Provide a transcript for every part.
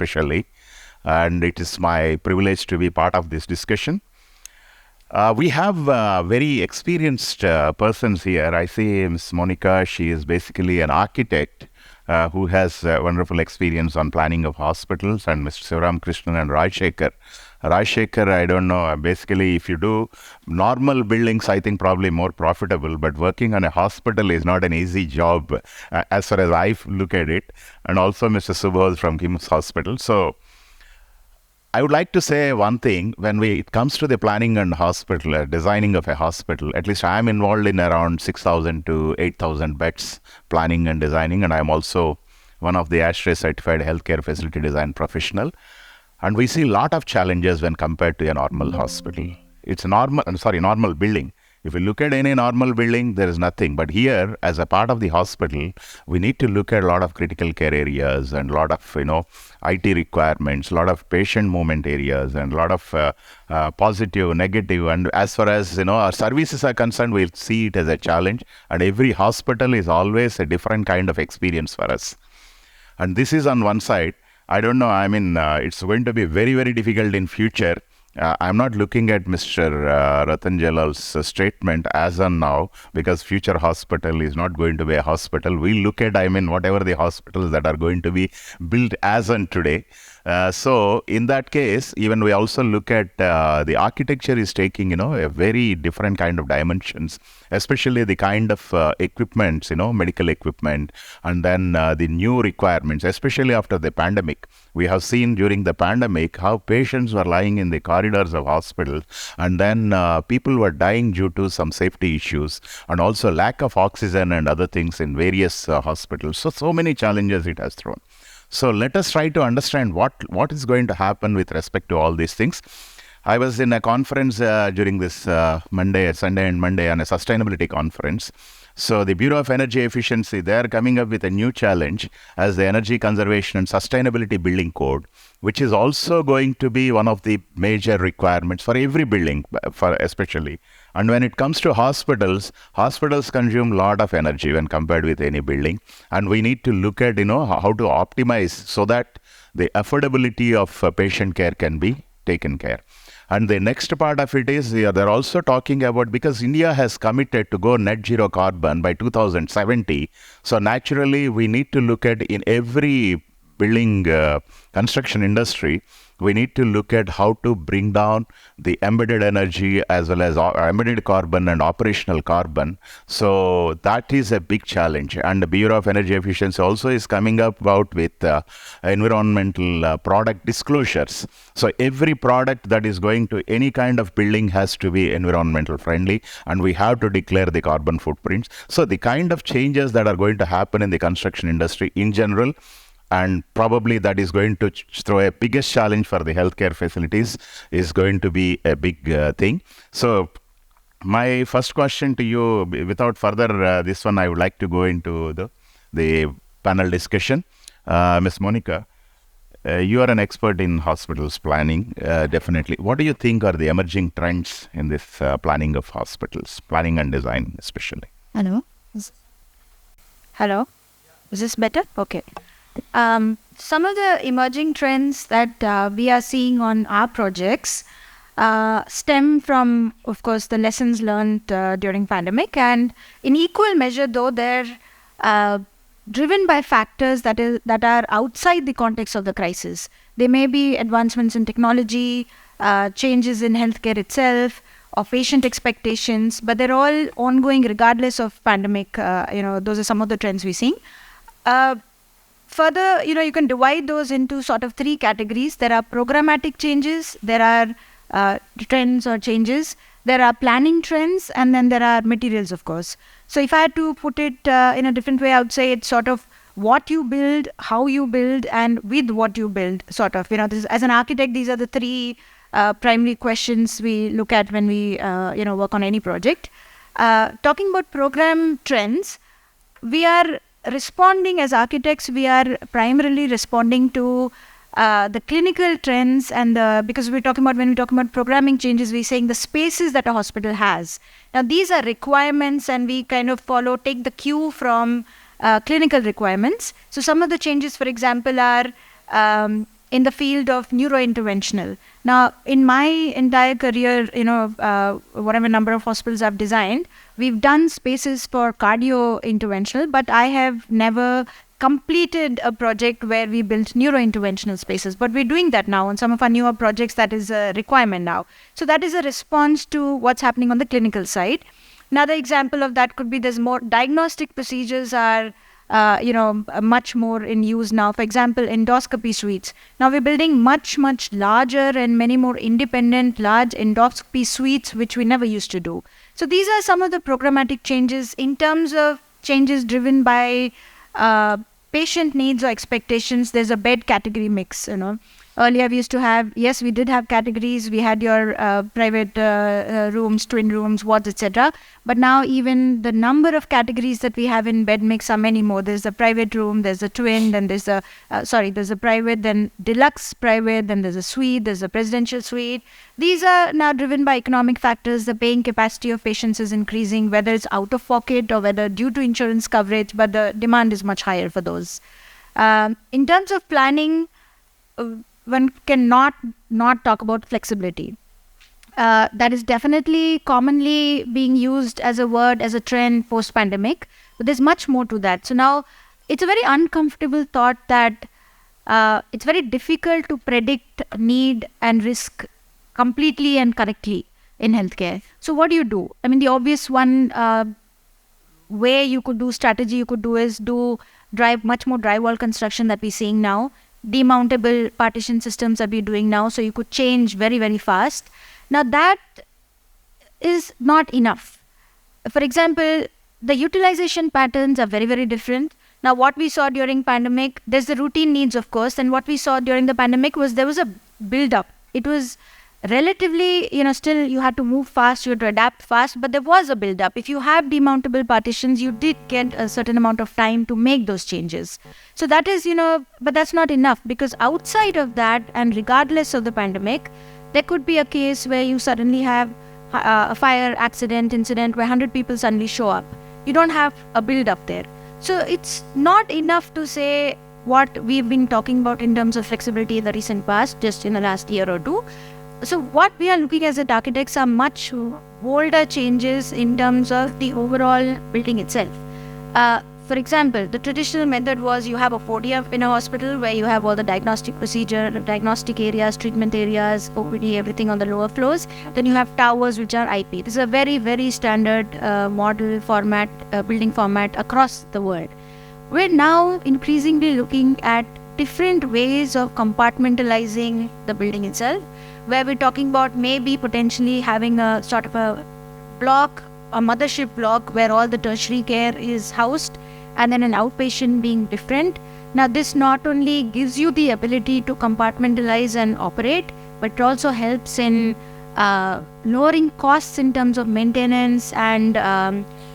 especially. And it is my privilege to be part of this discussion. We have very experienced persons here. I see Ms. Monica. She is basically an architect who has wonderful experience on planning of hospitals, and Mr. Sivaram Krishnan and Rajshekhar. Rajshekhar, I don't know, basically if you do normal buildings, I think probably more profitable, but working on a hospital is not an easy job as far as I look at it. And also Mr. Subodh from KIMS Hospital. So I would like to say one thing. When it comes to the planning and hospital, designing of a hospital, at least I am involved in around 6,000 to 8,000 beds planning and designing, and I am also one of the ASHRAE certified healthcare facility design professional. And we see a lot of challenges when compared to a normal hospital. It's a normal building. If you look at any normal building, there is nothing. But here, as a part of the hospital, we need to look at a lot of critical care areas and a lot of, IT requirements, a lot of patient movement areas, and a lot of positive, negative. And as far as, our services are concerned, we'll see it as a challenge. And every hospital is always a different kind of experience for us. And this is on one side. I don't know. It's going to be very, very difficult in future. I'm not looking at Mr. Ratan Jalal's statement as on now, because future hospital is not going to be a hospital. We look at, whatever the hospitals that are going to be built as on today. So in that case, even we also look at the architecture is taking, a very different kind of dimensions, especially the kind of equipments, medical equipment, and then the new requirements, especially after the pandemic. We have seen during the pandemic how patients were lying in the corridors of hospitals, and then people were dying due to some safety issues, and also lack of oxygen and other things in various hospitals. So many challenges it has thrown. So let us try to understand what is going to happen with respect to all these things. I was in a conference during this Sunday and Monday on a sustainability conference. So the Bureau of Energy Efficiency, they are coming up with a new challenge as the Energy Conservation and Sustainability Building Code, which is also going to be one of the major requirements for every building, for especially. And when it comes to hospitals consume a lot of energy when compared with any building. And we need to look at, how to optimize so that the affordability of patient care can be taken care. And the next part of it is, they're also talking about, because India has committed to go net zero carbon by 2070. So naturally, we need to look at in every building construction industry, we need to look at how to bring down the embedded energy as well as embedded carbon and operational carbon. So that is a big challenge. And the Bureau of Energy Efficiency also is coming up with environmental product disclosures. So every product that is going to any kind of building has to be environmental friendly, and we have to declare the carbon footprints. So the kind of changes that are going to happen in the construction industry in general, and probably that is going to throw a biggest challenge for the healthcare facilities, is going to be a big thing. So my first question to you, without further this one, I would like to go into the panel discussion. Ms. Monica, you are an expert in hospitals planning, definitely. What do you think are the emerging trends in this planning of hospitals, planning and design especially? Hello? Is this better? Okay. Some of the emerging trends that we are seeing on our projects stem from, of course, the lessons learned during pandemic, and in equal measure, though, they're driven by factors that are outside the context of the crisis. They may be advancements in technology, changes in healthcare itself, or patient expectations, but they're all ongoing regardless of pandemic. Those are some of the trends we're seeing. Further, you can divide those into sort of three categories. There are programmatic changes, there are trends or changes, there are planning trends, and then there are materials, of course. So if I had to put it in a different way, I would say it's sort of what you build, how you build, and with what you build, sort of. As an architect, these are the three primary questions we look at when we, work on any project. Talking about program trends, we are responding as architects, we are primarily responding to the clinical trends, and because when we talk about programming changes, we're saying the spaces that a hospital has. Now, these are requirements, and we kind of take the cue from clinical requirements. So some of the changes, for example, are in the field of neurointerventional. Now, in my entire career, whatever number of hospitals I've designed, we've done spaces for cardio interventional, but I have never completed a project where we built neurointerventional spaces. But we're doing that now on some of our newer projects. That is a requirement now. So that is a response to what's happening on the clinical side. Another example of that could be there's more diagnostic procedures are much more in use now. For example, endoscopy suites. Now we're building much, much larger and many more independent large endoscopy suites, which we never used to do. So these are some of the programmatic changes in terms of changes driven by patient needs or expectations. There's a bed category mix, Earlier we used to have, yes, we did have categories. We had your private rooms, twin rooms, wards, etc. But now even the number of categories that we have in bed mix are many more. There's a private room, there's a twin, then there's a private, then deluxe private, then there's a suite, there's a presidential suite. These are now driven by economic factors. The paying capacity of patients is increasing, whether it's out of pocket or whether due to insurance coverage, but the demand is much higher for those. In terms of planning, one cannot not talk about flexibility. That is definitely commonly being used as a word, as a trend post-pandemic, but there's much more to that. So now it's a very uncomfortable thought that it's very difficult to predict need and risk completely and correctly in healthcare. So what do? I mean, the obvious one way you could do strategy you could do is drive much more drywall construction that we're seeing now. Demountable partition systems that we're doing now, so you could change very, very fast. Now that is not enough. For example, the utilization patterns are very, very different. Now what we saw during pandemic, there's the routine needs, of course, and what we saw during the pandemic was there was a build-up. It was relatively, still you had to move fast, you had to adapt fast, but there was a build-up. If you have demountable partitions, you did get a certain amount of time to make those changes. So that is, but that's not enough, because outside of that, and regardless of the pandemic, there could be a case where you suddenly have a fire incident where 100 people suddenly show up. You don't have a build-up there. So it's not enough to say what we've been talking about in terms of flexibility in the recent past, just in the last year or two. So what we are looking at as architects are much bolder changes in terms of the overall building itself. For example, the traditional method was you have a podium in a hospital where you have all the diagnostic procedure, diagnostic areas, treatment areas, OPD, everything on the lower floors. Then you have towers which are IP. This is a very, very standard model format, building format across the world. We're now increasingly looking at different ways of compartmentalizing the building itself, where we're talking about maybe potentially having a sort of a block, a mothership block where all the tertiary care is housed, and then an outpatient being different. Now this not only gives you the ability to compartmentalize and operate, but it also helps in lowering costs in terms of maintenance and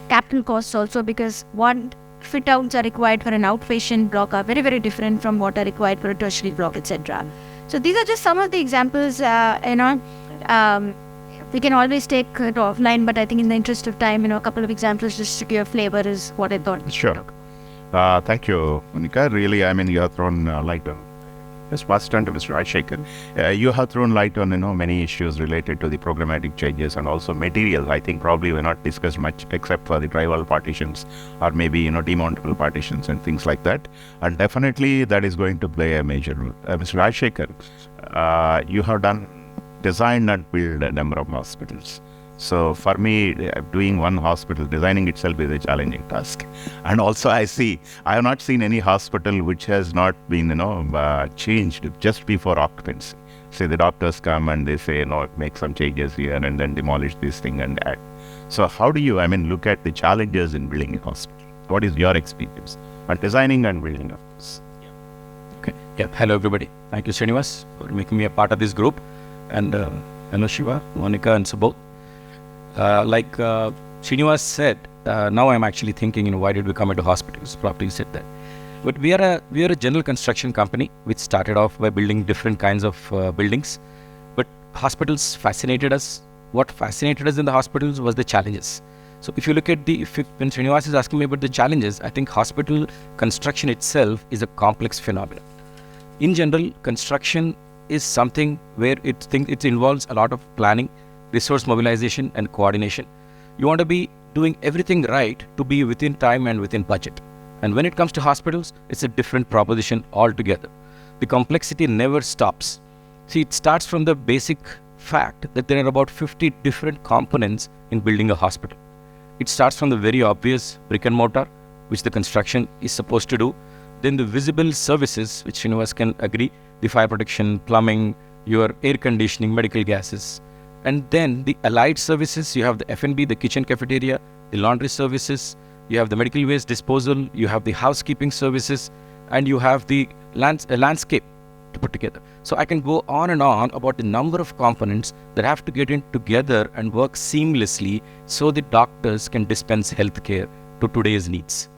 capital costs also, because what fit outs are required for an outpatient block are very, very different from what are required for a tertiary block, etc. So these are just some of the examples, we can always take it offline, but I think in the interest of time, a couple of examples just to give a flavor is what I thought. Sure. Thank you, Monica. Really, you have thrown light on. Yes, pass on to Mr. Rajshekhar. You have thrown light on, many issues related to the programmatic changes and also materials. I think probably we're not discussed much except for the drywall partitions or maybe, demountable partitions and things like that. And definitely that is going to play a major role. Mr. Rajshekhar, you have designed and built a number of hospitals. So for me, doing one hospital, designing itself is a challenging task. And also I have not seen any hospital which has not been, changed just before occupancy. Say the doctors come and they say, make some changes here and then demolish this thing and that. So how do you, look at the challenges in building a hospital? What is your experience on designing and building a hospital? Okay. Yeah. Hello, everybody. Thank you, Srinivas, for making me a part of this group. And hello, Shiva, Monica, and Subodh. Like Srinivas said, now I'm actually thinking, why did we come into hospitals? Probably said that. But we are a general construction company which started off by building different kinds of buildings. But hospitals fascinated us. What fascinated us in the hospitals was the challenges. So if you look at when Srinivas is asking me about the challenges, I think hospital construction itself is a complex phenomenon. In general, construction is something where it involves a lot of planning, resource mobilization, and coordination. You want to be doing everything right to be within time and within budget. And when it comes to hospitals, it's a different proposition altogether. The complexity never stops. See, it starts from the basic fact that there are about 50 different components in building a hospital. It starts from the very obvious brick and mortar, which the construction is supposed to do. Then the visible services, which Srinivas can agree, the fire protection, plumbing, your air conditioning, medical gases. And then the allied services, you have the F&B, the kitchen cafeteria, the laundry services, you have the medical waste disposal, you have the housekeeping services, and you have the landscape to put together. So I can go on and on about the number of components that have to get in together and work seamlessly so the doctors can dispense healthcare to today's needs.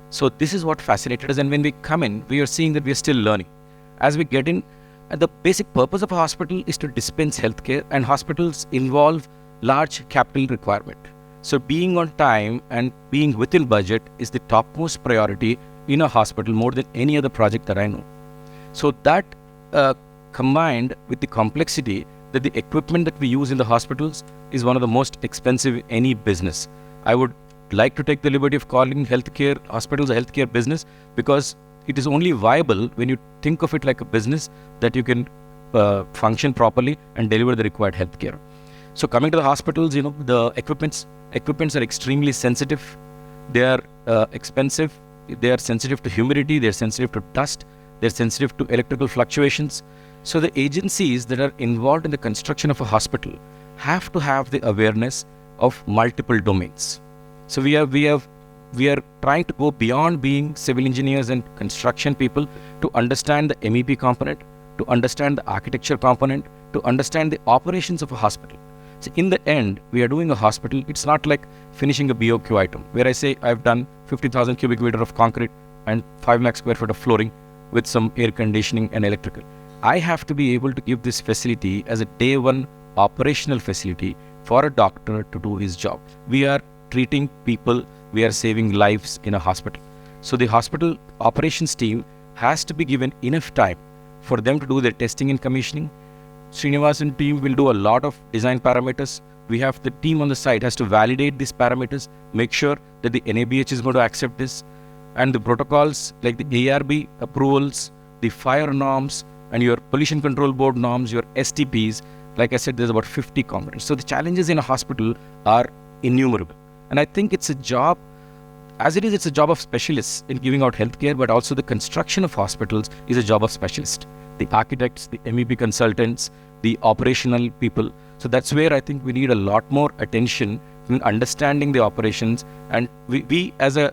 So this is what fascinated us, and when we come in, we are seeing that we are still learning. As we get in, the basic purpose of a hospital is to dispense healthcare, and hospitals involve large capital requirement. So being on time and being within budget is the topmost priority in a hospital, more than any other project that I know. So that combined with the complexity that the equipment that we use in the hospitals is one of the most expensive in any business. I would like to take the liberty of calling healthcare hospitals a healthcare business, because it is only viable when you think of it like a business that you can function properly and deliver the required healthcare. So coming to the hospitals, the equipments are extremely sensitive. They are expensive. They are sensitive to humidity. They are sensitive to dust. They are sensitive to electrical fluctuations. So the agencies that are involved in the construction of a hospital have to have the awareness of multiple domains. So we are trying to go beyond being civil engineers and construction people to understand the MEP component, to understand the architecture component, to understand the operations of a hospital. So in the end, we are doing a hospital. It's not like finishing a BOQ item where I say I've done 50,000 cubic meter of concrete and 5 lakh square foot of flooring with some air conditioning and electrical. I have to be able to give this facility as a day one operational facility for a doctor to do his job. We are treating people, we are saving lives in a hospital. So the hospital operations team has to be given enough time for them to do their testing and commissioning. Srinivas and team will do a lot of design parameters. We have the team on the site has to validate these parameters, make sure that the NABH is going to accept this, and the protocols like the ARB approvals, the fire norms, and your pollution control board norms, your STPs. Like I said, there's about 50 components. So the challenges in a hospital are innumerable. And I think it's a job, as it is, it's a job of specialists in giving out healthcare, but also the construction of hospitals is a job of specialists. The architects, the MEP consultants, the operational people. So that's where I think we need a lot more attention in understanding the operations. And we as a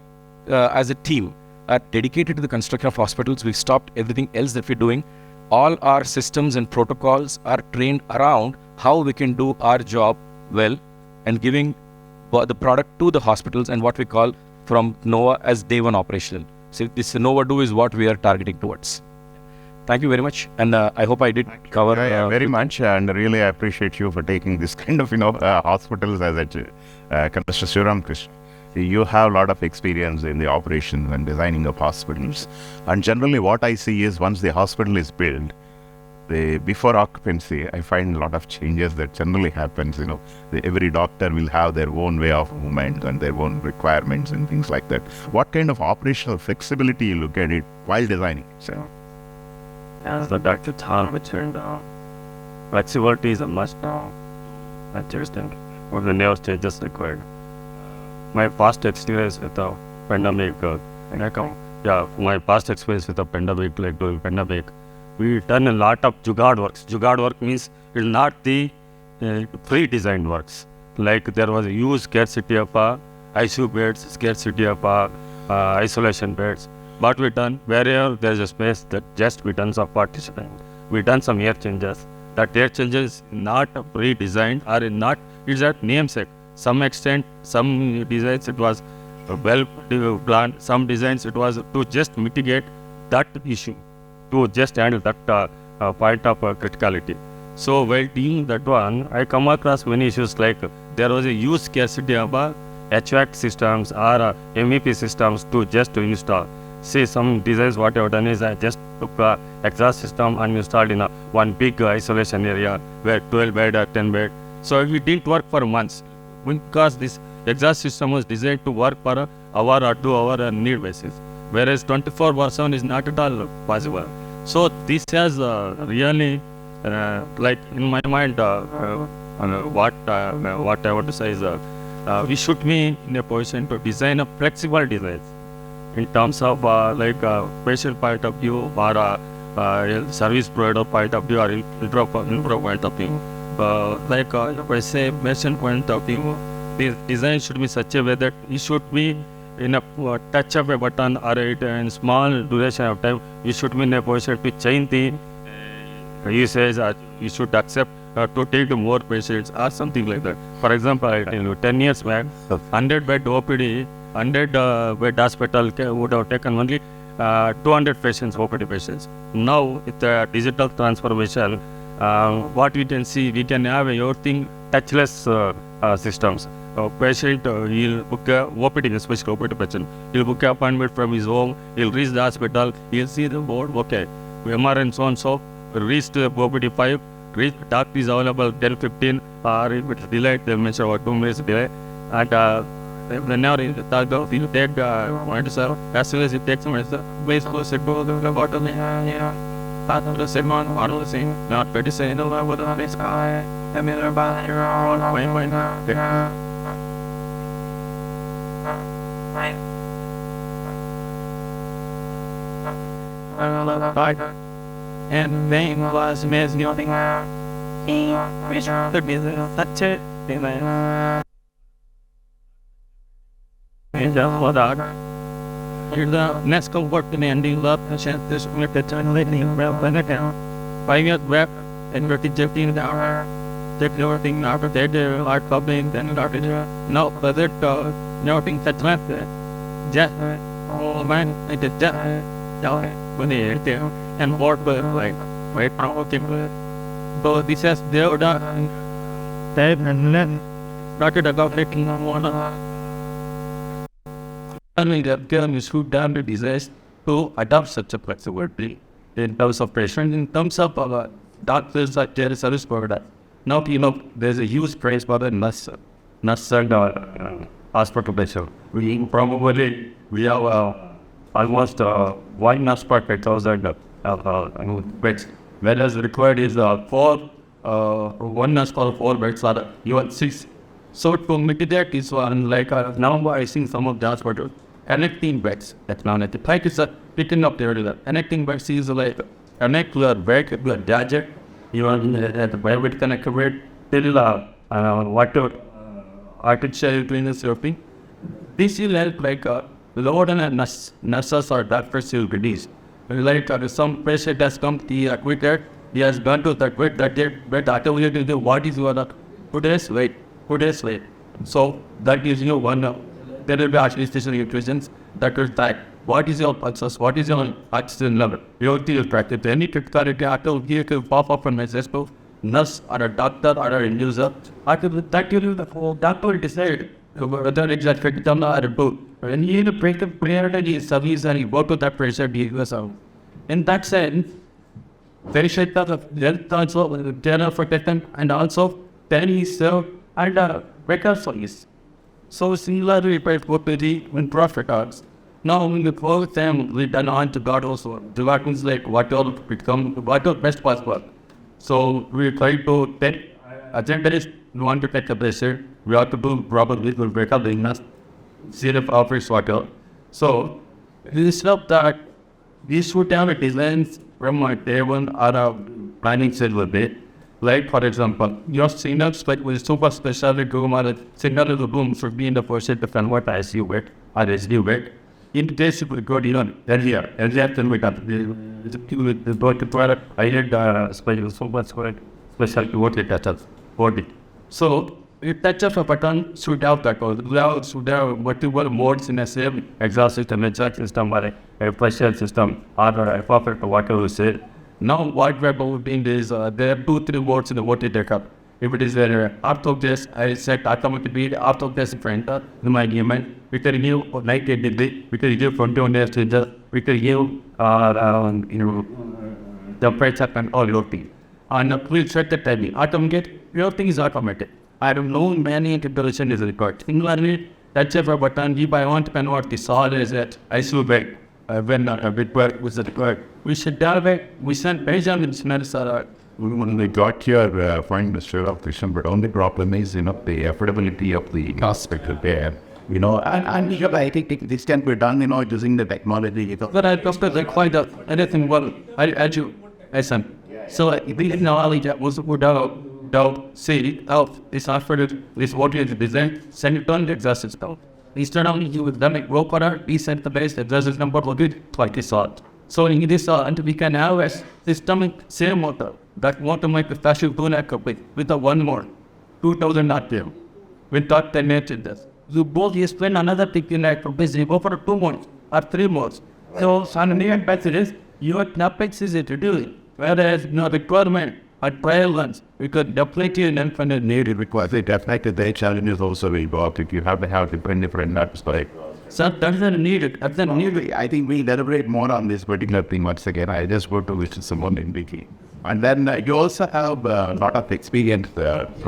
team are dedicated to the construction of hospitals. We've stopped everything else that we're doing. All our systems and protocols are trained around how we can do our job well and giving the product to the hospitals, and what we call from NOVA as day one operational. So this NOVA do is what we are targeting towards. Thank you very much, and I hope I did cover. Very much, and really I appreciate you for taking this kind of hospitals as a Mr. Sriram Krishna. You have a lot of experience in the operations and designing of hospitals, and generally what I see is once the hospital is built, before occupancy, I find a lot of changes that generally happens. Every doctor will have their own way of movement and their own requirements and things like that. What kind of operational flexibility you look at it while designing? So, as the Dr. Tom returned, flexibility is a must now. Understand for the new changes required. My past experience with the pandemic, my past experience with the pandemic, like during pandemic, we done a lot of jugaad works. Jugaad work means it's not the pre-designed works. Like there was a huge scarcity of ICU beds, scarcity of isolation beds. But we done wherever there is a space that just we done some partitioning. We done some air changes. That air changes not pre-designed or not. It's at namesake. Some extent, some designs it was well planned. Some designs it was to just mitigate that issue, to just handle that point of criticality. So while doing that one, I come across many issues like there was a huge scarcity of HVAC systems or MEP systems to install. See, some designs what I have done is I just took exhaust system and installed in one big isolation area where 12 bed or 10 bed. So it didn't work for months because this exhaust system was designed to work for an hour or 2 hour need basis, whereas 24/7 is not at all possible. So this has really, like in my mind, what I want to say is we should be in a position to design a flexible designs in terms of patient point of view or service provider point of view or infra point of view. If I say patient point of view, the design should be such a way that it should be in a touch of a button or in small duration of time. You should be in a position to change the usage, or you should accept to take more patients or something like that. For example, I tell you, 10 years back, 100 bed OPD, 100 bed hospital would have taken only 200 patients, OPD patients. Now, with the digital transformation, what we can see, we can have everything touchless systems. Patient, he'll book a OPD, especially OPD patient. He'll book an appointment from his home, he'll reach the hospital, he'll see the board, okay, MR and so on, so reach to OPD 5, reach, doctor is available 10:15, or if it's delayed, they'll mention about 2 minutes delay. And whenever you take sir, as soon as you take some medicine, please go sit to the bottom, the same one, or the same, not pretty say, no, what the next guy, I'm in about your own, and then was missing nothing. The business, that's it. And what are the next work in ending love and chance this with the time letting well planet down. 5 years back and we're rejecting the hour. Take everything after that, art public, then art. No, but it nothing that left it. Just oh man, it did that. When they hit there and work like wait promoting. So this has there done. They and started about taking one. Only the term is who down the disease to adopt such a flexibility in terms of patient, in terms of doctors like their service provider. Now, there's a huge praise for the nurse and hospital patient. We have almost 1 nurse per 1,000 beds. Whereas required is 1 nurse for 4 beds, or even 6. So to mitigate this one, now I think some of the hospitals, connecting beds, that's now at the point is picking up there. Connecting beds is like connect to a bed, to a gadget, even at the private connected bed, till water, artificial intelligence surfing. This will help lower than nurses or doctors will reduce. Some patient has come, he admitted, he has gone to that bed, bed automatically, what is your 2 days wait. 2 days late. So that gives you one. There will be administration nutritions that will type what is your pulses, what is your oxygen level. You will practice any criticality after here to pop up on my system. Nurse or a doctor or an end user. After that, the doctor will decide whether it's a critical or a book. When you break the priority service and you work with that patient, in that sense, very short of health also, general protection, and also then he served and better service. So similarly, if I go to the profit arts, now in the first time we done on to God also, developments like what all best possible. So we try to take agenda is we want to take a patient, we have to do probably will break up the illness, syrup offers water. So instead of that, we should have a designs from a table or a planning silver bit. Like for example, your synapse with super specialty room or a signal in the room should be in the person to convert ICU bed or SDU bed. In case you could go earlier than we got the product, I had specialty water touches body. So it touches a button should have that or should have multiple modes in a same exhaust system, exhaust system, or a pressure system, or a perfect water we say. Now what we're doing is there are 2-3 modes in the water take up. If it is an orthoptist, I said automatic be orthoptist friend, my human, we can give 90 degree, we can give 21 days, we can give, temperature and all your thing. And we'll set the timing. Automated, everything is automated. I don't know many interpretation is required. Similarly, touch of a button, if I want to convert the solid as that, I should wait. When a bit work was required. We should delve, we send patient in smells are. When they got your point, Mr. Optician, but only problem is, the affordability of the hospital there. And I think this can be done, using the technology. But I just require anything well, I do, listen. So, this knowledge that was put out, see, this hospital, this what is designed, send it on the exercise. Instead of you with them, work order, we send the base, the exercise number will be like this sort. So, in this sort, we can have a system, same motor. That water might be special to like with a one more, 2000 RPM, without 10 minutes in this. You both you spend another ticket like busy, go for 2 months or 3 months. So, suddenly and passages, your capex is to do it. Whereas, requirement at trial runs, we could definitely and need it Because it affected the challenges also involved. If you have to have different nuts, like. So, doesn't need it. Doesn't need it. I think we'll elaborate more on this particular thing once again. I just want to visit someone in Wiki. And then you also have a lot of experience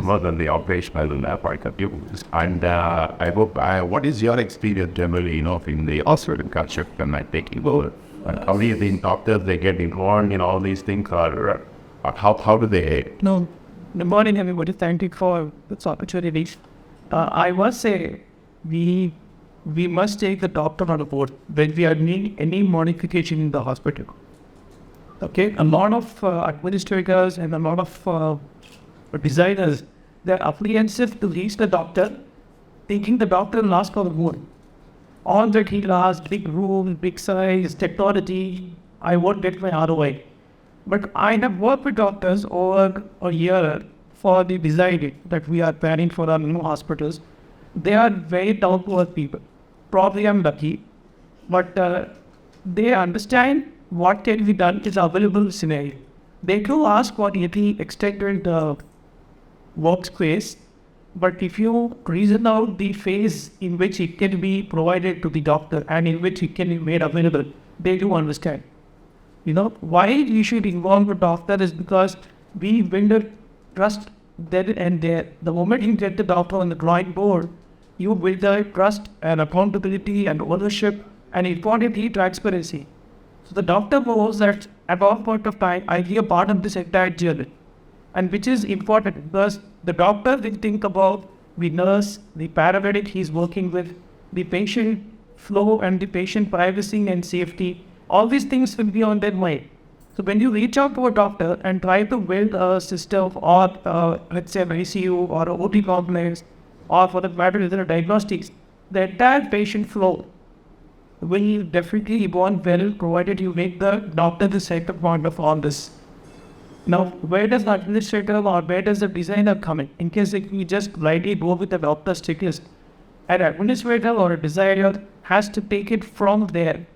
more than the operational point of view. And I hope, what is your experience generally, in the hospital culture and taking over? And how do you think doctors, they get involved in all these things, or how do they? No, good morning everybody. Thank you for this opportunity. I must say, we must take the doctor on board when we are doing any modification in the hospital. Okay, a lot of administrators and a lot of designers, they're apprehensive to reach the doctor, thinking the doctor will ask for more. All that he'll ask, big room, big size, technology, I won't get my ROI. But I have worked with doctors over a year for the design that we are planning for our new hospitals. They are very down-to-earth people. Probably I'm lucky, but they understand what can be done is available scenario. They do ask for any extended workspace, but if you reason out the phase in which it can be provided to the doctor and in which it can be made available, they do understand. Why you should involve a doctor is because we build a trust there and there. The moment you get the doctor on the drawing board, you build the trust and accountability and ownership and importantly transparency. So the doctor knows that at one point of time, I be a part of this entire journey. And which is important because the doctor will think about the nurse, the paramedic he's working with, the patient flow and the patient privacy and safety. All these things will be on their mind. So when you reach out to a doctor and try to build a system or let's say an ICU or an OT complex or for that matter, a diagnostics, the entire patient flow will definitely evolve well provided you make the doctor the center point of all this. Now, where does the administrator or where does the designer come in? In case if we just blindly go with the doctor's checklist, an administrator or a designer has to take it from there.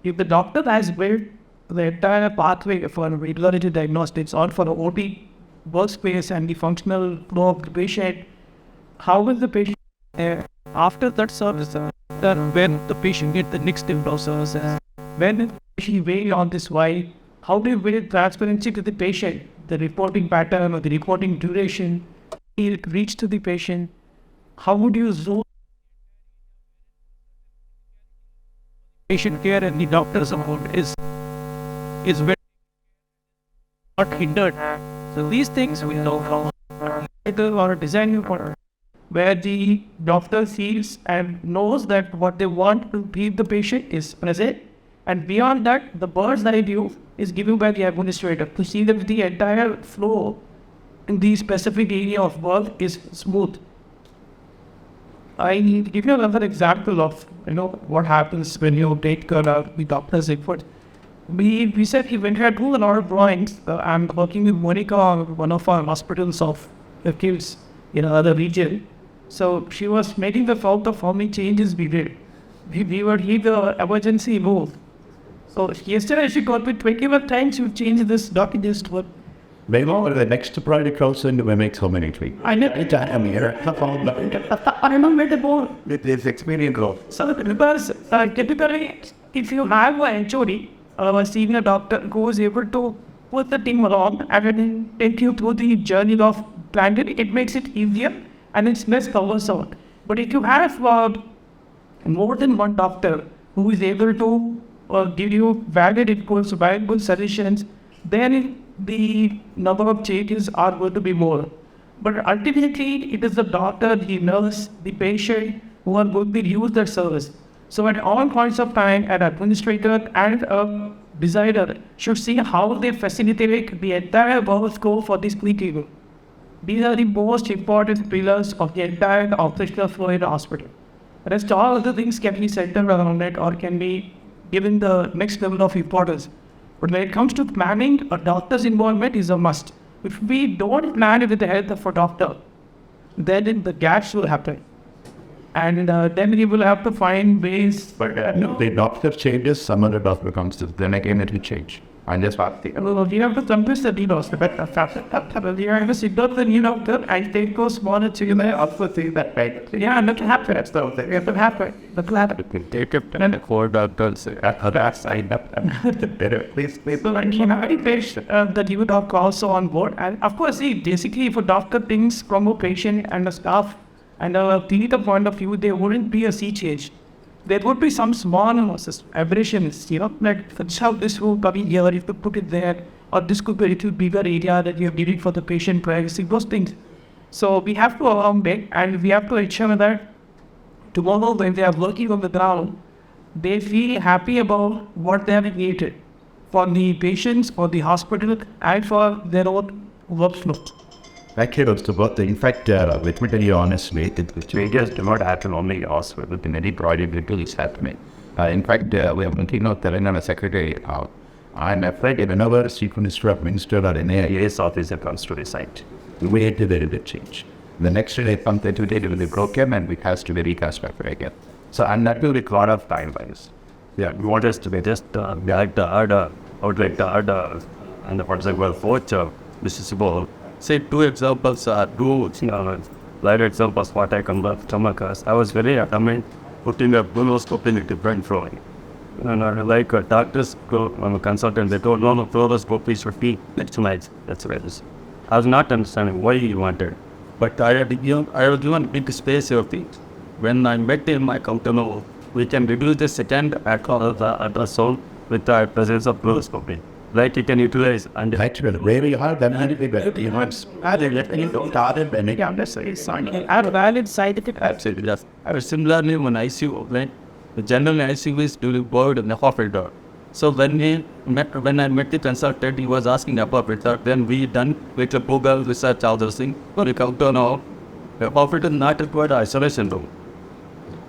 If the doctor has built the entire pathway for radiology diagnostics or for the OT workspace and the functional flow of the patient, how will the patient after that service, when the patient gets the next process, when the patient weigh on this why, how do you build transparency to the patient, the reporting pattern or the reporting duration, it reach to the patient, how would you zoom patient care and the doctor's support is very not hindered. So these things we know how or a design for where the doctor feels and knows that what they want to give the patient is present, and beyond that, the bird's eye view is given by the administrator to see that the entire flow in the specific area of work is smooth. I give you another example of what happens when you take the doctor's input. We said when we had do a lot of drawings. I'm working with Monica, one of our hospitals of the kids in another region. So she was making the fault of how many changes we did. We were here the emergency move. So yesterday she got me 21 times you changed this document. They want the next project also in the make so many treatments. I know. I'm here. I remember the board. With this experience growth. So because typically, if you have a HOD, a senior doctor who is able to put the team along and then take you through the journey of planning, it makes it easier and it's less cumbersome. But if you have more than one doctor who is able to give you valid inputs, valuable suggestions, then the number of changes are going to be more. But ultimately, it is the doctor, the nurse, the patient who are going to use that service. So at all points of time, an administrator and a designer should see how they facilitate the entire workflow for this clinical. These are the most important pillars of the entire operational flow in the hospital. Rest all other things can be centered around it or can be given the next level of importance. But when it comes to planning, a doctor's involvement is a must. If we don't plan with the help of a doctor, then the gaps will happen. And then we will have to find ways. But the doctor changes, some other doctor comes to, then again it will change. And just what the We have to convince the new doctor. We have to sit down with the new doctor and take those smaller children. also think that right. Yeah, that happens. It will happen. That will happen. Take up and 4 doctors at that side up. Please. So when you have any patient that you would have also on board, and of course, see, basically, if a doctor thinks from a patient and a staff and a clinical point of view, there wouldn't be a sea change. There would be some small aberrations, like that's how this will come in here, if you put it there, or this could be a little bigger area that you have needed for the patient privacy, those things. So we have to allow it, and we have to ensure that tomorrow when they are working on the ground, they feel happy about what they have created for the patients, for the hospital, and for their own workflow. Actually, also, but in fact, let me tell you honestly, the changes do not happen only in hospital, in any project it is happening. In fact, we have Tino Telangana Secretary now. I'm afraid whenever Chief Minister of Minister or an AIS officer comes to the site, we had to very big change. The next day they come to today it will be broken and it has to be recast back again. So, and that will require a lot of time wise. Yeah, we want us to be just direct the order, outright the order, and for example, Mr. Subol. Say 2 examples are light examples what I can come across. I was very adamant putting a bluoscope in a different flowing. And I like doctors go, I'm a consultant, they told no fluoroscopy should be maximized. That's what it is. I was not understanding why he wanted. But I was given big space of things. When I met in my company, we can reduce the second at ultrasound with the presence of fluoroscopy. Right, you can utilize and Actually, really hard, then it will be better. You know, it's you don't start it and Yeah, that's a valid side effect. Absolutely. Yes. Similarly, when ICU, right, the general ICU is during board and HEPA filter. So when I met the consultant, he was asking HEPA filter. Then we done with the Google research, all those things. So we come to know HEPA filter not required isolation room.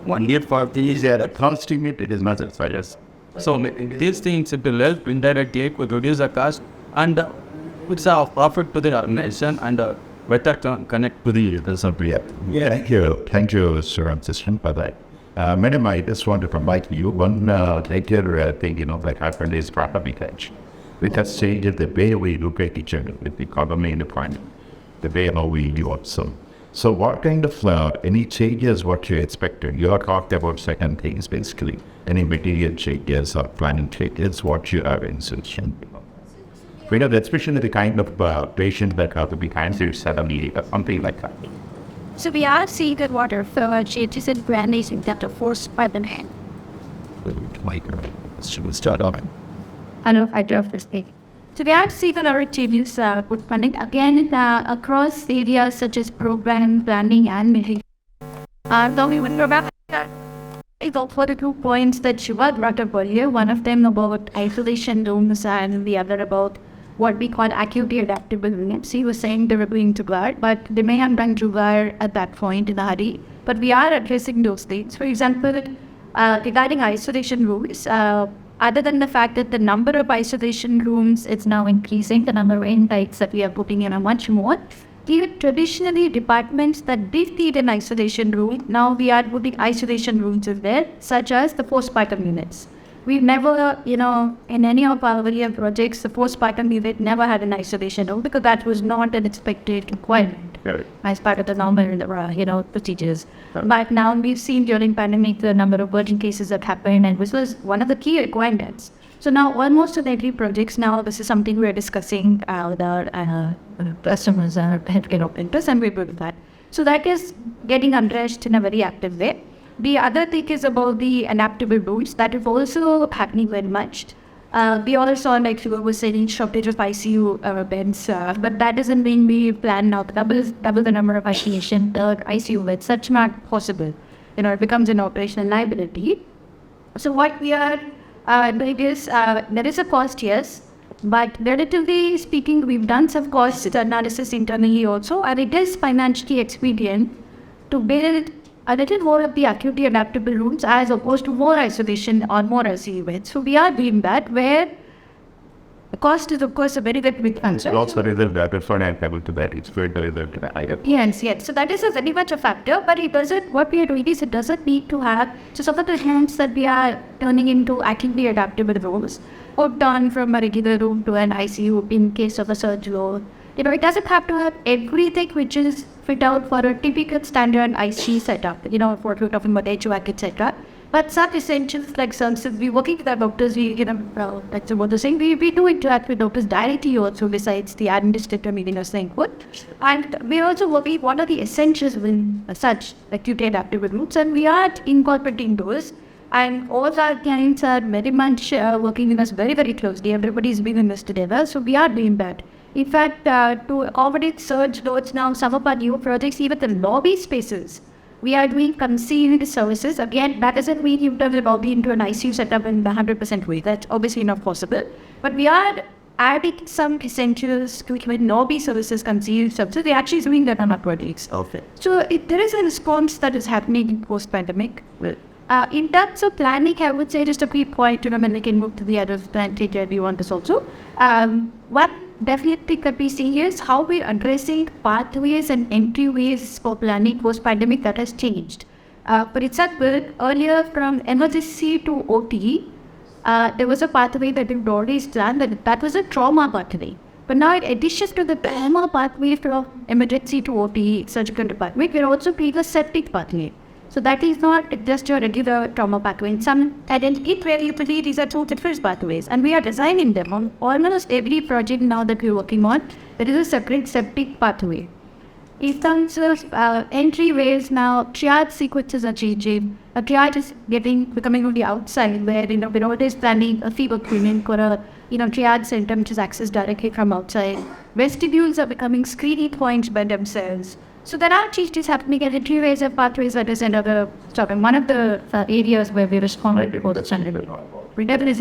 1 year for these. yeah, constant it is not as far as. So these things it will help indirectly could reduce the cost and it's a profit to the organization and better connect to the Yeah. Thank you, Sir Assistant, for that. Madam, I just want to provide to you one later thing, that happened is property tax. It has changed the way we look at each other with the economy and the economy, the way how we do also. So what kind of any changes what you expected? You are talked about certain things basically. Any material changes or planning changes, what you are in solution. Especially the kind of patient that have to be cancer suddenly or something like that. So we are seeing that water changes in branding that are forced by the man. Should we start off? I know I drove this thing. So we are seeing a lot of changes with funding again across areas such as program planning and meeting. Though we would remember that for the 2 points that Shiva brought up earlier, one of them about isolation rooms and the other about what we call acutely adaptable units. He was saying they were going to guard, but they may have done to guard at that point in a hurry. But we are addressing those things. For example, regarding isolation rooms, other than the fact that the number of isolation rooms is now increasing, the number of intakes that we are putting in are much more. Even traditionally, departments that did need an isolation room, now we are putting isolation rooms in there, such as the postpartum units. We've never, in any of our earlier projects, the postpartum unit never had an isolation room because that was not an expected requirement as part of the normal, procedures. But now we've seen during pandemic the number of urgent cases that happened, and which was one of the key requirements. So now almost in every projects now, this is something we're discussing with our customers, our healthcare operators, and we're good with that. So that is getting addressed in a very active way. The other thing is about the adaptable routes. That is also happening very much. We also saw, like you were saying, shortage of ICU beds, but that doesn't mean we plan now to double the number of ICU beds. Such not possible. It becomes an operational liability. So what we are doing is, there is a cost, yes, but relatively speaking, we've done some cost analysis internally also, and it is financially expedient to build a little more of the acutely adaptable rooms as opposed to more isolation or more ICU beds. So we are doing that, where the cost is of course a very big factor. It's also result that it's not able to that. It's very result higher. Yes. So that is a very much a factor, but it doesn't, what we are doing is it doesn't need to have, so some of the rooms that we are turning into actively adaptable rooms, or done from a regular room to an ICU in case of a surge load. It doesn't have to have everything which is fit out for a typical standard IC setup, for we're talking about HVAC, etc. But some essentials like services, we working with our doctors, that's what they're saying, we do interact with doctors directly also besides the administrator meeting us saying what. And we're also working, what are the essentials in such acute adaptive rooms, and we are incorporating those. And all our clients are very much working with us very, very closely. Everybody's been in this together, so we are doing that. In fact, to accommodate surge loads now, some of our new projects, even the lobby spaces, we are doing concealed services. Again, that doesn't mean you turn the lobby into an ICU setup in the 100% way. That's obviously not possible. But we are adding some essentials to even lobby services, concealed services. We're actually doing that on our projects. Okay. So there is a response that is happening in post-pandemic. In terms of planning, I would say just a quick point, and then we can move to the other planning that we want this also. One definitely could be seen here is how we're addressing pathways and entryways for planning post-pandemic that has changed. For example, earlier from emergency to OT, there was a pathway that we'd already planned, that was a trauma pathway. But now in addition to the trauma pathway from emergency to OT, surgical department, we're also creating a septic pathway. So that is not just your regular trauma pathway. In some identity where you believe these are two different pathways, and we are designing them on almost every project now that we're working on. There is a separate septic pathway. In terms of entryways now, triage sequences are changing. A triage is becoming on the outside, where we're always planning a fever clinic or a triage center which is accessed directly from outside. Vestibules are becoming screening points by themselves. So there are changes happening at entryways and pathways that is another topic. One of the areas where we responded before the pandemic.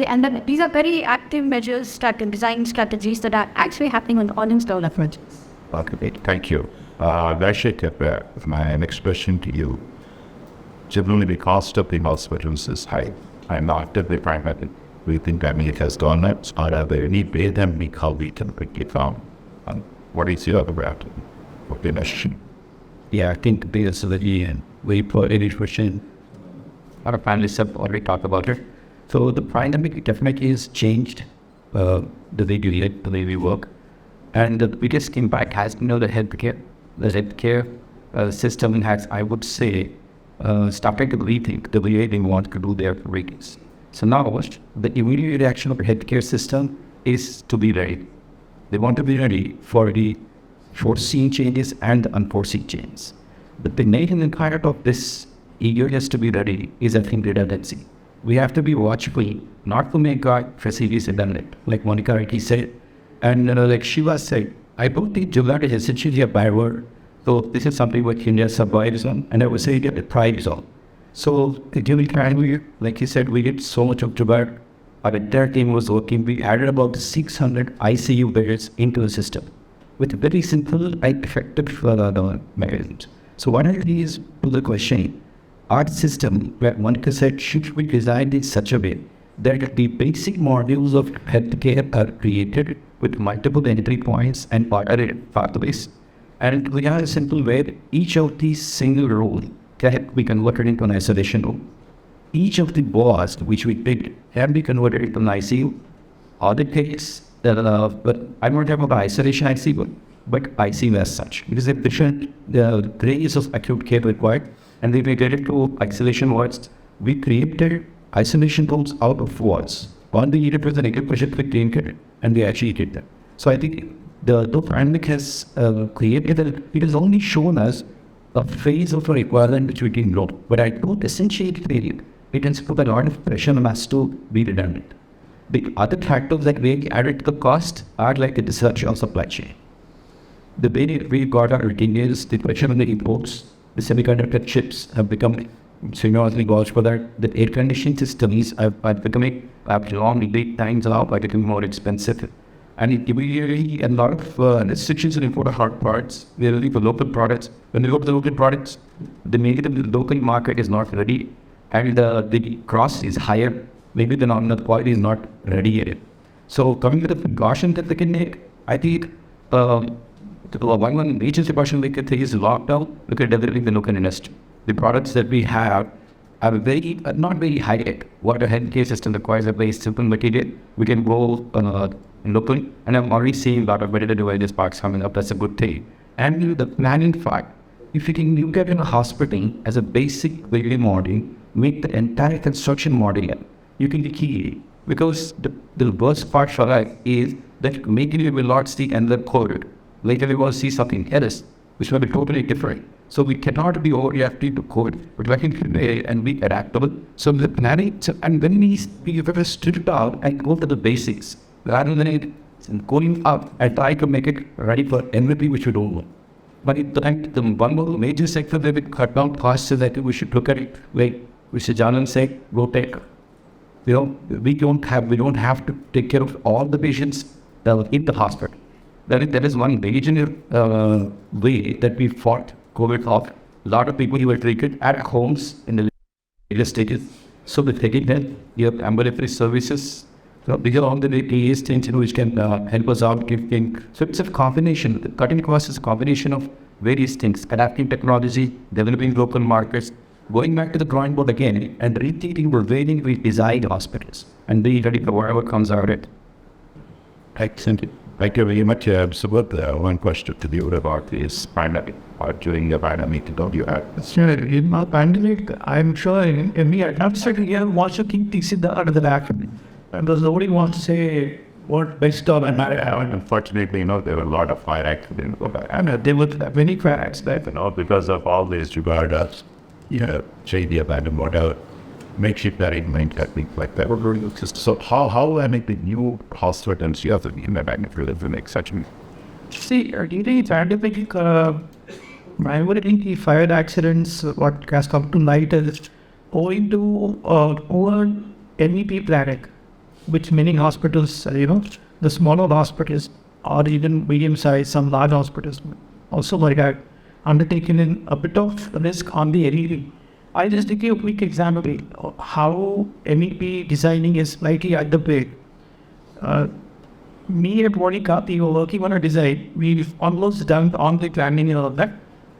And then these are very active measures, design strategies that are actually happening on install projects. Okay, thank you. Darshik, my next question to you. Generally, the cost of the hospitals is high. I'm not the primary. We think it has gone up. Are there any way that we call it and get found? What is your opinion? Yeah, I think the facility and we put any question. Our panelists have already talked about it. So the pandemic definitely has changed the way we do it, the way we work. And the biggest impact has been the healthcare. The healthcare system has, I would say, started to rethink the way they want to do their ratings. So now the immediate reaction of the healthcare system is to be ready. They want to be ready for the foreseen changes and unforeseen changes. But the main inherent of this eagerness to be ready is I think redundancy. We have to be watchful not to make our facilities redundant, like Monica rightly said. And like Shiva said, I don't think Jugaad is essentially a byword. So this is something what India survives on, and I would say that it thrives on. So during the time, like you said, we did so much of Jugaad. Our entire team was working. We added about 600 ICU beds into the system with very simple and effective mechanisms. So one of these to the question, our system, where Monica said, should be designed in such a way that the basic modules of healthcare are created with multiple entry points and pathways. And we have a simple way each of these single roles can be converted into an isolation room. each of the wards which we picked can be converted into an ICU. Other case, but I'm not talking about isolation ICU, but ICU as such. Because the patient, the range of acute care required, and they get it to isolation wards. We created isolation rooms out of wards. On the unit was an acute patient with clinical, and we actually did that. So I think the pandemic has created that it has only shown us a phase of a requirement which we can grow. But I don't essentially feel it has put a lot of pressure on us to be redundant. The other factors that we added to the cost are like the research or supply chain. The way we got our engineers, the pressure on the imports, the semiconductor chips have become seriously gauge for that. The air conditioning systems are becoming long lead times are becoming more expensive. And it immediately a lot of restrictions in import of hard parts. They're really for local products. When they go to the local products, the local market is not ready, and the cost is higher. Maybe the quality is not ready yet. So coming to the precautions that they can make, I think one major precaution we can take is lockdown. Look at developing the local industry. The products that we have are very not very high tech. What a healthcare system requires a very simple material. We can go local, and I'm already seeing a lot of medical devices parks coming up. That's a good thing. And the planning fact, if you can look at in a hospital as a basic building model, make the entire construction model, you can be key. Because the worst part for us is that maybe we will not see another code. Later we will see something else, which will be totally different. So we cannot be overreactive to code, but we can and be adaptable. So the planning, and when we strip it out and go to the basics, rather than going up and try to make it ready for MVP, which we don't want. But the one more major sector that we cut down costs is that we should look at it like Mr. Janan said, go take. We don't have to take care of all the patients in the hospital. That is one major way that we fought COVID off. A lot of people who were treated at homes in the later stages. So we're taking them. You have ambulatory services. So these are all the various things which can help us out. So it's a combination. The cutting cost is a combination of various things. Adapting technology, developing local markets, going back to the drawing board again and rethinking the way we design hospitals and be ready for whatever comes out of it. Excellent. Thank you very much. So one question to you about is pandemic or during the pandemic, don't you have? Sure. In the pandemic, I'm sure in me, I'm sitting here watching things in the under the back. And there's nobody wants to say what best of and Unfortunately, there were a lot of fire accidents. and there were many cracks that Because of all these regards, change the abandoned whatever makeshift arrangement techniques like that. So how I make the new hospitals you have to be in the battlefield and exception. see, during the pandemic, primarily fire accidents, what has come to light is owing to poor MEP planning, which many hospitals, the smaller hospitals or even medium-sized, some large hospitals also might have undertaken in a bit of risk on the LED. I just give you a quick example of how MEP designing is slightly underpaid. Me and Monica, we were working on a design. We've almost done on the planning and all that.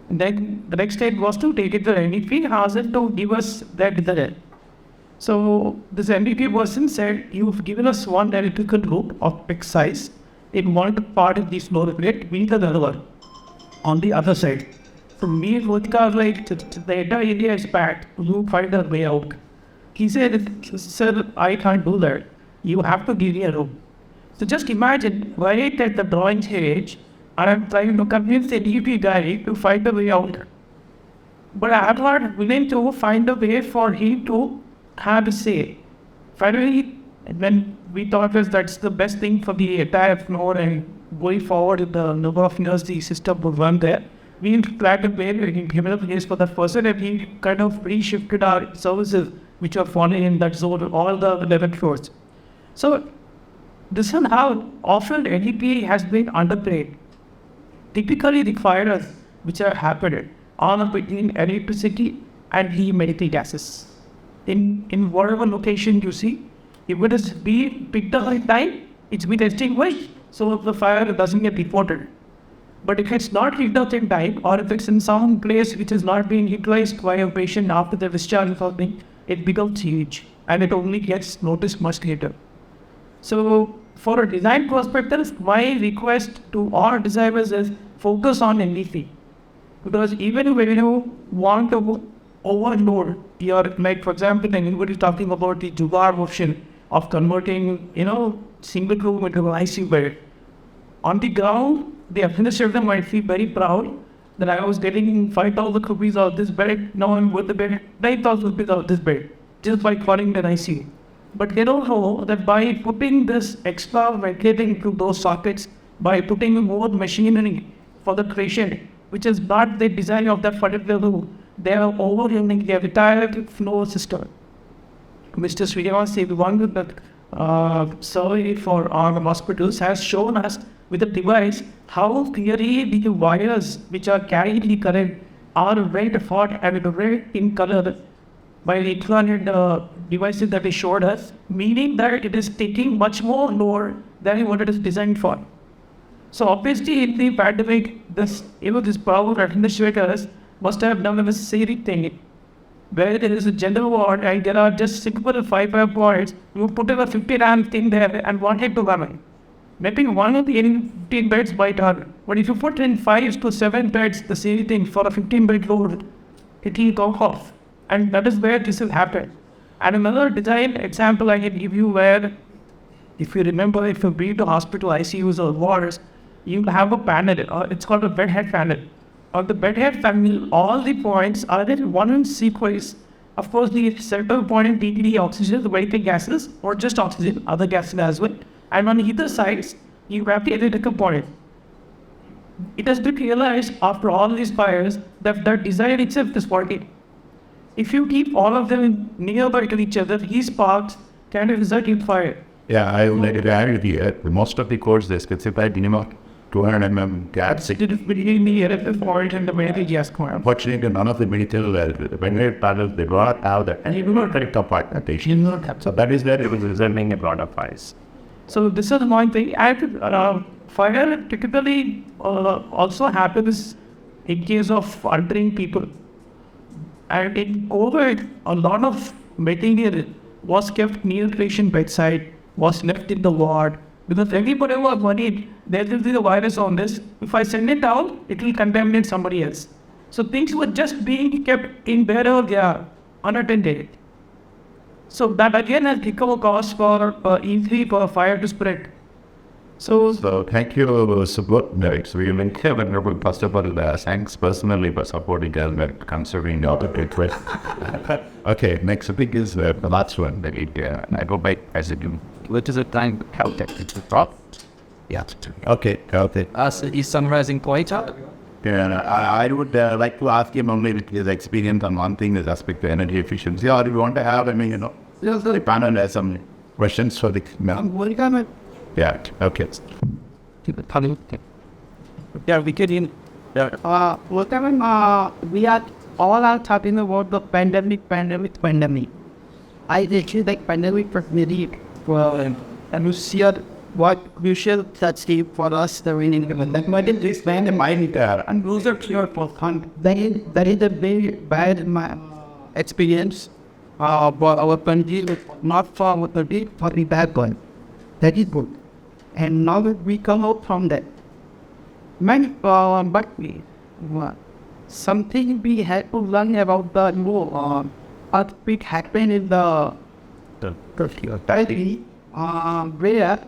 And then the next step was to take it to MEP, ask it to give us that design. So this MEP person said, you've given us one electrical loop of X size in one part of this floor plate, we need another one on the other side. So me and Monica was like, the entire area is packed, you find a way out. He said, sir, I can't do that. You have to give me a room. So just imagine, right at the drawing stage, I am trying to convince the DP guy to find a way out. But I am not willing to find a way for him to have a say. Finally, when we thought that's the best thing for the entire floor and going forward in the number of years the system would run there, we planned a way to give a place for that person, and he kind of reshifted our services which are falling in that zone, all the 11 floors. So this is how often NEP has been underpaid. Typically the fires which are happening are between electricity and humanity gases. In whatever location you see, if it is being picked up in time, it's been extinguished, so the fire doesn't get reported. But if it's not picked up in time, or if it's in some place which is not being utilized by a patient after the discharge or something, it becomes huge and it only gets noticed much later. So for a design perspective, my request to all designers is focus on MVP. Because even when you want to overload your, like for example, anybody talking about the Jugaad option of converting, single room into an ICU bed. On the ground, the administrator might feel very proud that I was getting 5,000 rupees out of this bed, now I'm worth the bed 9,000 rupees out of this bed, just by calling it an ICU. But they don't know that by putting this extra ventilating into those sockets, by putting more machinery for the patient, which is not the design of that particular room, they are overwhelming their entire flow system. Mr. Srinivas, one of the survey for our hospitals has shown us with a device how clearly the wires which are carrying the current are red hot and red in color by the infrared devices that they showed us, meaning that it is taking much more load than what it is designed for. So obviously in the pandemic, this power administrators must have done a necessary thing where there is a general ward and there are just simple 5 points. You put in a 50 amp thing there and want it to run. Maybe one of the 15 beds might run. But if you put in 5 to 7 beds, the same thing for a 15 bed load, it will go off. And that is where this will happen. And another design example I can give you where, if you remember, if you've been to hospital ICUs or wards, you have a panel, it's called a bedhead panel. On the bedhead panel, all the points are in one sequence. Of course, the central point in DTD oxygen, the vaping gases, or just oxygen, other gases as well. And on either sides, you have the analytical point. It has been realized after all these fires that the design itself is working. If you keep all of them nearby to each other, these sparks can result in fire. Yeah, I would like to add with you, most of the cores they specify minimum 200 mm gas. It is between the RFF point and the military gas coil. Unfortunately, none of the military ventilator panels, they do not have that. And you do not correct compartmentation. So that is where it was resulting in a lot of fires. So this is one thing. And fire typically also happens in case of altering people. And in COVID, a lot of material was kept near patient bedside, was left in the ward, because everybody was worried there will be a virus on this. If I send it out, it will contaminate somebody else. So things were just being kept in wherever they are, unattended. So that again has become a cause for easy for fire to spread. So thank you, support. So we will have first of all, thanks personally for supporting us and considering the other request. Okay, next thing is the last one. I go back as it do. What is the time calculation to drop? Yeah. Okay, okay. Is summarizing point out? Yeah, I would like to ask him only with his experience on one thing, with respect to energy efficiency, or if you want to have, just the panel has some questions for the man. Yeah, okay. Yeah, we get in. we are all are talking about the pandemic. I actually like pandemic for very well, and you see what crucial that's the for us the winning that might this man in mind and those are clear for fun. That is a very bad in my experience. But our country was not for the bad one. That is good. And now we come out from that. But something we had to learn about the earthquake happened in the Turkey, where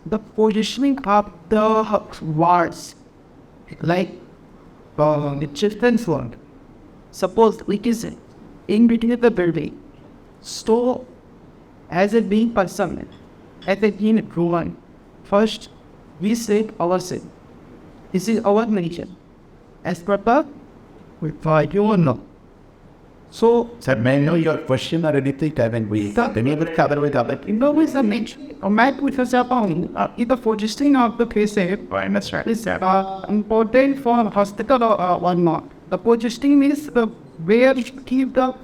the positioning of the wards, like the children's ward, suppose it is in between the building. So, as a being person, as a being proven, first we save ourselves. This is our nation. As per the, we fight you or not. So, Sir, may I know your question or anything? Haven't we been able to cover with other people? no is a nation. A map with us upon either for gesting of the patient is important for hospital or not. The positioning is where you keep the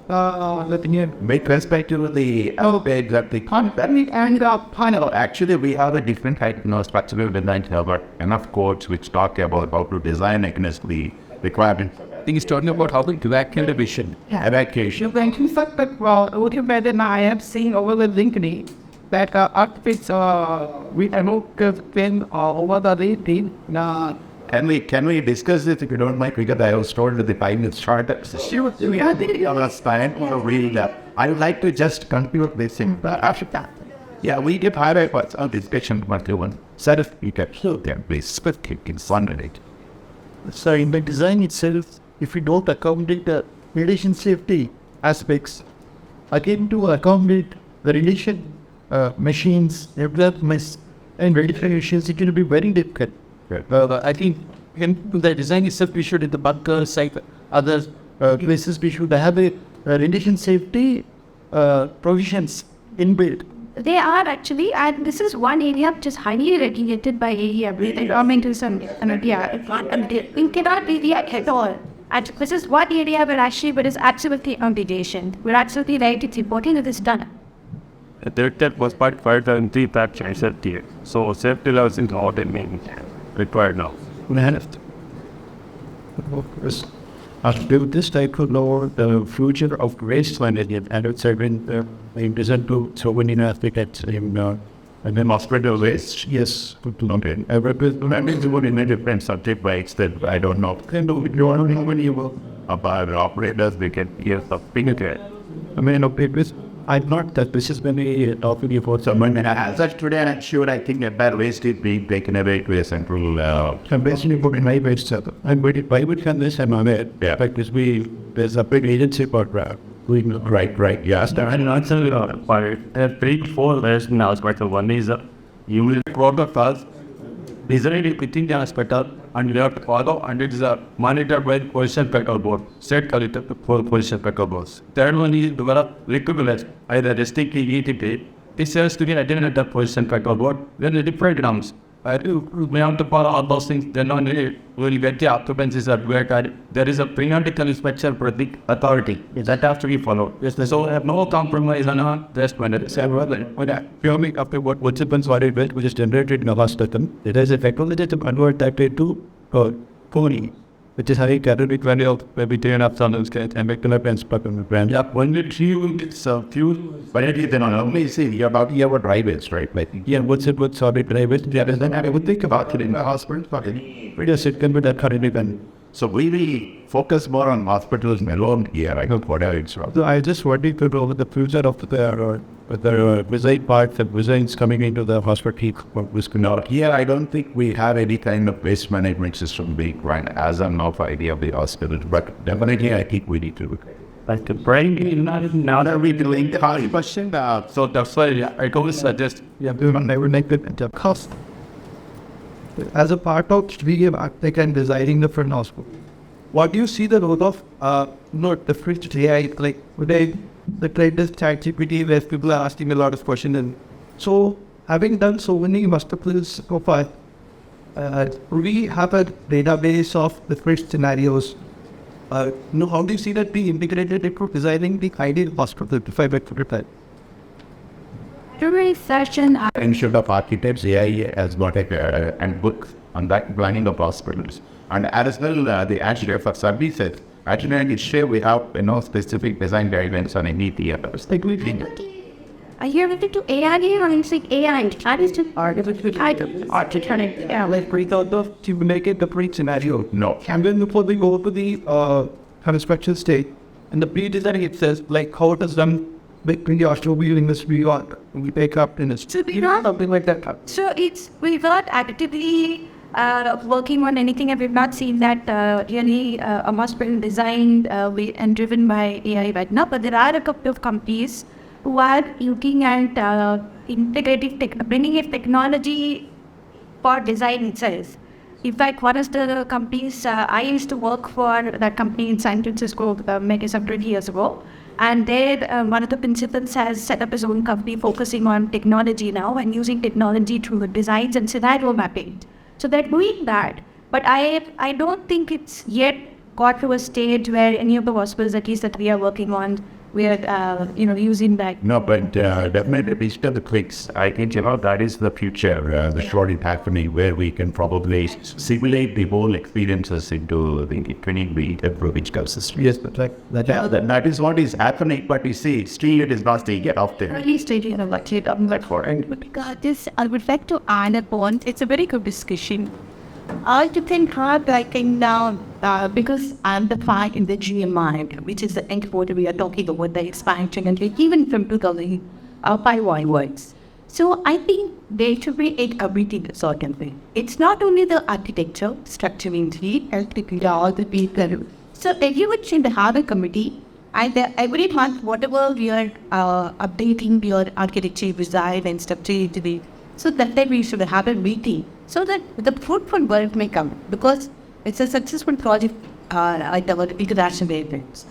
With respect to the aspect that the pandemic and the panel. actually we have a different type of structural design, but enough codes which talk about how to design against the requirements. think he's talking about how to evacuate the patient. Evacuation. In fact, what you better now, I have seen over the LinkedIn that outfits we been over the LinkedIn. Can we discuss this if you don't mind? Because I was told that the time is short. Sure. We are the last time. I would like to just conclude this thing. Yeah, we did highlight what's our discussion one set of details. So then please split consolidate. So in the design itself, if we don't accommodate the radiation safety aspects, again to accommodate the radiation machines, developments, and radiations, it will be very difficult. I think in the design itself, we should in the bunkers, like other places, we should have a radiation safety provisions inbuilt. They are actually, and this is one area which is highly regulated by AEM, the environmental we cannot deviate at all. And this is one area where actually there is absolutely no deviation. We're absolutely right, it's important that it's done. That was part 5 and 3 factor safety. So safety levels is what it means required now. After this type of law, the future of waste management, and it's been present to so many aspects in and then hospital waste. Yes, okay. I mean, the one in a different subject by extent, I don't know. Can do it. You want to know when you about operators, they can hear something again. I mean, I'm not that this is when we talking about someone. As such today, I'm sure I think that waste is being taken away to a central. I'm basically putting my waste up. I'm very private can this, I'm aware. Yeah. In fact, there's a big agency called doing Right. Yes. And also, there are 3-4 ways now. One is you will Product first, designed within the hospital, and you have to follow, and it is monitored by position petrol board, state collected for position petrol boards. Third one is develop liquid either distinctly ETP. This has to be identified at the position petrol board. Then the different rounds. You may have to follow all those things. Then only when you get the occupancies at work, there is a periodical inspection for the authority. That has to be followed. Yes, so have no compromise on just when it is purely after what happens, what it built, which is generated in a hospital, it has a faculty to convert that into pony, which is high caloric value of maybe 10 channels and make the pens per brand. Yeah, when we fuel, it's fuel. But it is then only see about your drivers, right? But Yeah, what's solid drivers? yeah, then I would think about it in the hospital. Yes, it can be that caloric value. So we focus more on hospitals alone here. I hope whatever it's wrong. So I just wanted to know the future of the design parts and designs coming into the hospital. No, here I don't think we have any kind of waste management system being run as of now for any of the hospitals. But definitely, I think we need to look at it. like the brain. Now that we're doing the hard question, So that's why I always suggest never make it cost. As a part of being architect and designing the front hospital, what do you see the role of the fridge AI, like today the latest ChatGPT where people are asking a lot of questions, and so having done so many hospitals so far, we have a database of the fridge scenarios. How do you see that being integrated into designing the ideal hospital, if I put it that? Every session, Institute of Architects, AI has got a handbook on that planning of hospitals. And as well, the Azure for services, actually in Azure we have specific design guidelines on any theaters. I hear related to AI here, or it's like AI, artificial Let's break out to make it the pre-scenario. No. And then before we go to the construction stage, and the pre-design it says, like how it is done between the automobile industry or we take up in we not- something like that. So we're not actively working on anything, and we've not seen that really a hospital designed and driven by AI right now. But there are a couple of companies who are looking at integrating bringing in technology for design itself. In fact, one of the companies I used to work for, that company in San Francisco, maybe some 20 years ago. And there, one of the principals has set up his own company focusing on technology now and using technology through the designs and scenario mapping. So they're doing that. But I don't think it's yet got to a stage where any of the hospitals, at least that we are working on, we are using that. No, but definitely digital twins. I think, that is the future, the short is happening, where we can probably simulate the whole experiences into the twinning the digital system. Yes, but That is what is happening, but you see, still it is not taken off there. Early stage of what it for. This I would like to add upon. It's a very good discussion. I think hard writing down because I'm the part in the GMI, which is the encoder we are talking about the expansion and even from 2005 onwards. So I think there should be everything sort of thing. It's not only the architecture, structuring, all the people. So everyone should have a committee. And every month, whatever we are updating your architecture design and structure, so that we should have a meeting so that the fruitful work may come, because it's a successful project at our international events.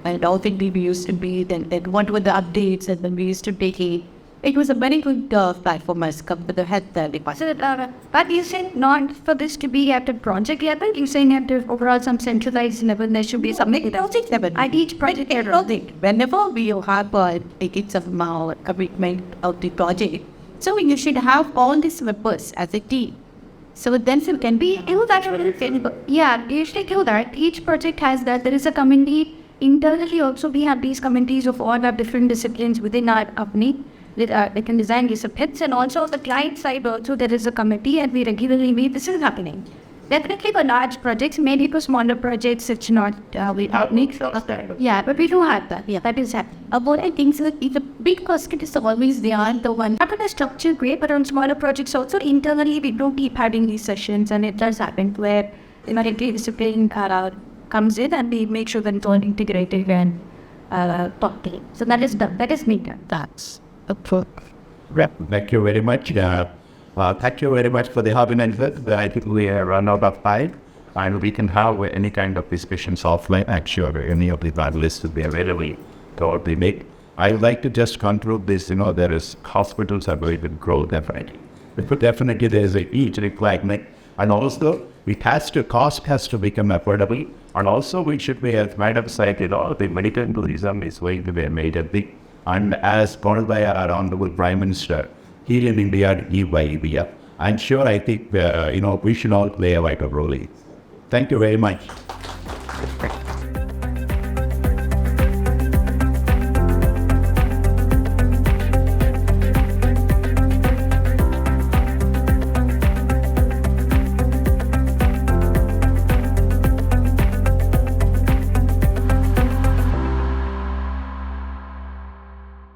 And all things we used to be, then what were the updates, and then we used to take it. It was a very good platform as come to the head department. But you said not for this to be at a project level, you're saying at the overall some centralized level, there should be some project level. At each project level, whenever we have taken some commitment of the project, so you should have all these members as a team. So then it can be, yeah, you should do that. Each project has that. There is a committee. Internally also we have these committees of all our different disciplines within our company. They can design these pits, and also on the client side also there is a committee, and we regularly meet. This is happening. Definitely for large projects, maybe for smaller projects it's not we need. Yeah, but we do have that. Yeah, that is happening. About I think so the big cost is always there, the one. After the structure great, but on smaller projects also internally we do keep having these sessions, and it does happen where discipline comes in, and we make sure that it's all integrated and talking. So that is done. That is me done. that's Thank you very much. Thank you very much for the organizer. I think we have run out of time, and we can have any kind of discussions offline. I'm sure any of the panelists will be available throughout the week. I would like to just conclude this. There is hospitals are going to grow definitely. But definitely there is a huge requirement, and also cost has to become affordable, and also we should be, as Madam said, the medical tourism is going to be a major thing. And as pointed by our Honorable Prime Minister, here in India, by India, I'm sure I think we should all play a vital role. Thank you very much.